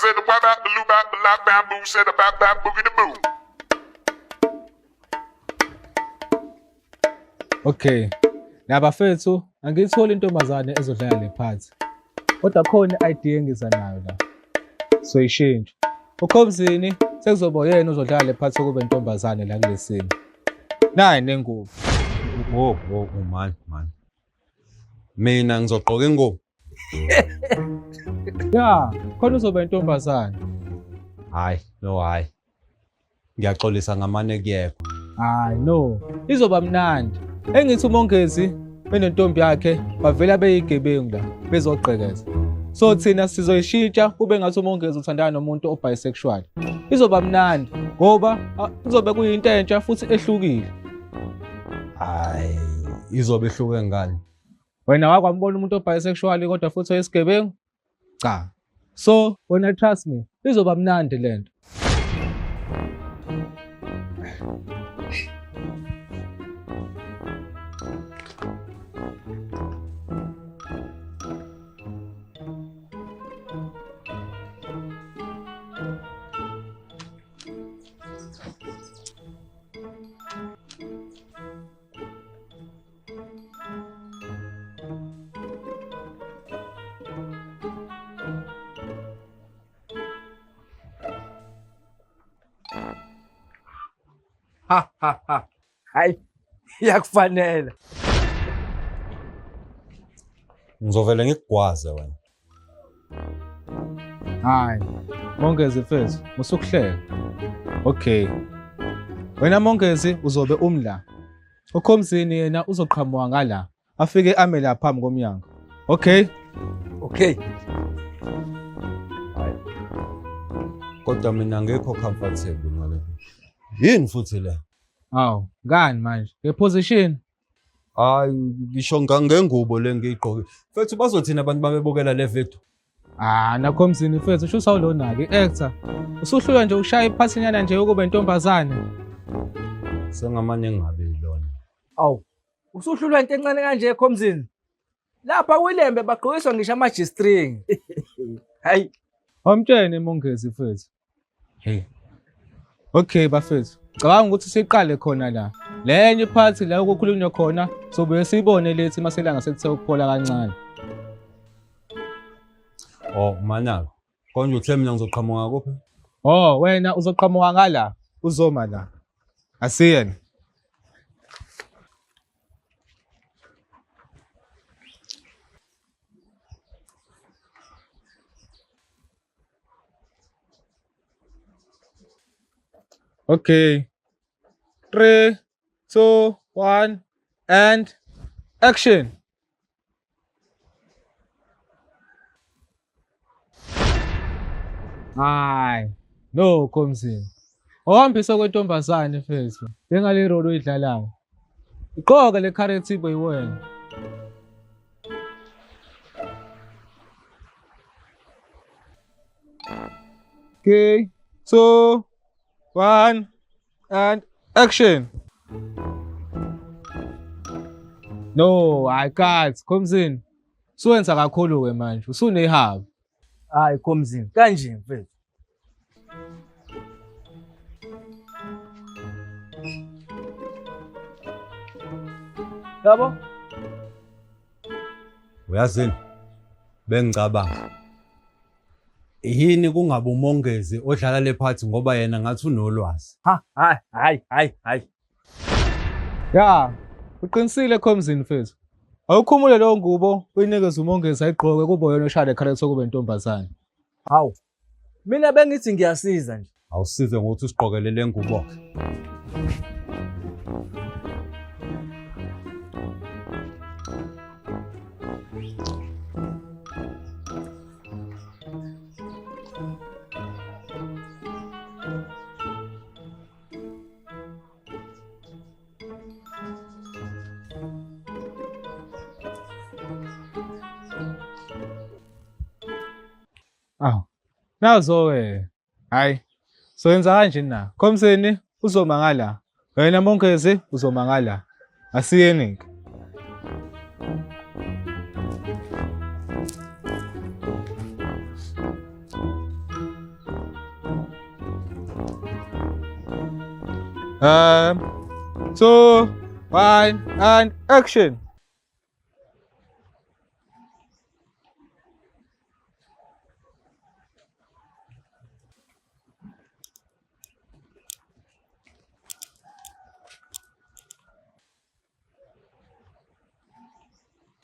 said the white out, the loop out, the lock bamboo, said the bap boogie the boo. Okay. Nabafethu, angiyitholi intombazane ezodlala le part. Kodwa khona i-idea engiza nayo la. So ishintshe. Ukhomzini sekuzoba yena uzodlala le part sokuba intombazane la kulesini. Nayi nengubo. Man. Mina ngizogqoka ingubo. Ya, khona uzoba intombazane. Hayi. Ngiyaxolisa ngamane kuyekho. Hayi no, izoba mnandi. Engithi umongezi benentombi yakhe bavela beyigebengu la bezogqekeza. So thina sizoyishintsha kube ngathi umongezi uthandana nomuntu obisexual. Izoba mnandi ngoba kuzobe kuyinto entsha futhi ehlukile. Hayi, izobe ehluke ngani? Wena wakwambona umuntu obisexual kodwa futhi oyisigebengu? Cha. So wena trust me, izoba mnandi lento. Ha. Hayi, iyakufanela. Ngizovela ngikugwaze wena. Hayi, mongezi mfethu, musukuhleka. Okay. Wena mongezi uzobe umla. Ukhomzini yena uzoqhamuka ngala. Afike ame la phambi komnyango. Okay? Okay. Hayi. Kodwa mina ngekho comfortable ngale. Yini futhi le? Aw, ngani manje? Ngeposition. Hayi, ngisho ngengubo le ngiyigqoke. Mfethu bazothina abantu babebukela le video. Nakhomzini mfethu usho sawulona ke actor. Usuhlulwa nje ushaya iphathinyana nje ukuba intombazane. Sengamanye engabe yilona. Awu, usuhlulwa into encane kanje ekhomzini. Lapha kwilembe bagqokiswa ngisho ama-G-string. Hayi, Awumtshene mongezi mfethu. Hey. Okay bafethu. Cabanga ukuthi siqale khona la. Lenye iphathi la ukukhulunywa khona sobuye sibone lethi maselanga sekuthe ukuphola kancane. Oh, manalo. Konje uhle mina ngizoqhamuka kuphi? Oh, wena uzoqhamuka ngala, uzoma la. Asiyeni. Okay. 3, 2, 1, and action. Hayi, no Khomzini. Ohambisa kwentombazane mfethu. Njengale role oyidlalayo. Iqoka le character ibe yiwena. Okay. 2, 1, and action. No, I can't. Khomzini. Suwenza kakhulu ke manje. Usunehaba. hayi khomzini. Kanje mfethu. Yabo? Uyazini? Bengicabanga. Yini kungabe umongezi odlala le part ngoba yena ngathi unolwazi. Hayi. Ya, uqinisile Khomzini mfethu. Awukhumule lo ngubo uyinikeza umongezi ayigqoke kube yona oshaya le character kube intombazane. Hawu. Mina bengithi ngiyasiza nje. Awusize ngokuthi usigqokele le ngubo. Nazo hayi. So yenza kanje na. Khomzini uzoma ngala. Wena mongezi uzoma ngala. Asiyeni. 2, 1, and action.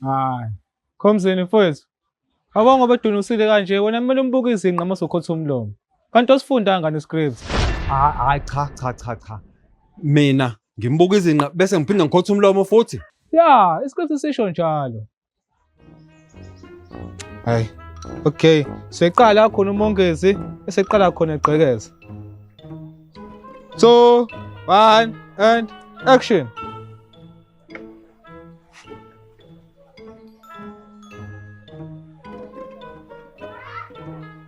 Hayi. Khomzeni mfowethu. Awubona ngoba udunisile kanje wena kumele umbuke izinqa uma usukhotha umlomo. Kanti osifundanga nescript. Hayi cha. Mina ngimbuka izinqa bese ngiphinda ngikhotha umlomo futhi. Ya, iscript sisho njalo. Hayi. Okay, seqala khona umongezi eseqala khona egqekeza. 2, 1 and action.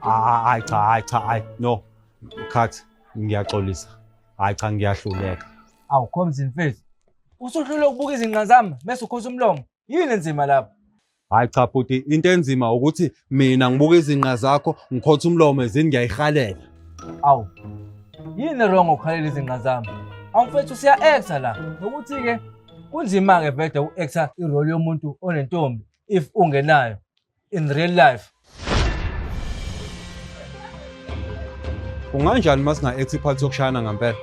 Hayi cha. No. Cut. Ngiyaxolisa. Hayi cha ngiyahluleka. Awu Khomzini mfethu. Usuhlule ukubuka izinqa zami bese ukhotha umlomo. Yini enzima lapha? Hayi cha futhi into enzima ukuthi mina ngibuka izinqa zakho ngikhotha umlomo ezini ngiyayihalela. Awu. Yini wrong ukukhalela izinqa zami? Awu mfethu siya-acta la. Nokuthi-ke kunzima-ke vele uku-acta irole yomuntu onentombi if ungenayo in real life. Kunganjani masinga-act iphathi yokushayana ngempela?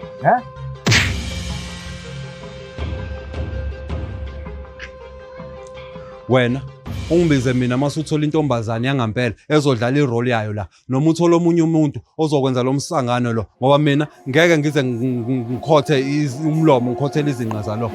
Wena ungibize mina masuthola intombazane yangempela ezodlala irole yayo la noma uthola omunye umuntu ozokwenza lo msangano lo ngoba mina ngeke ngize ngikhothe umlomo ngikhothele izinqa zalo.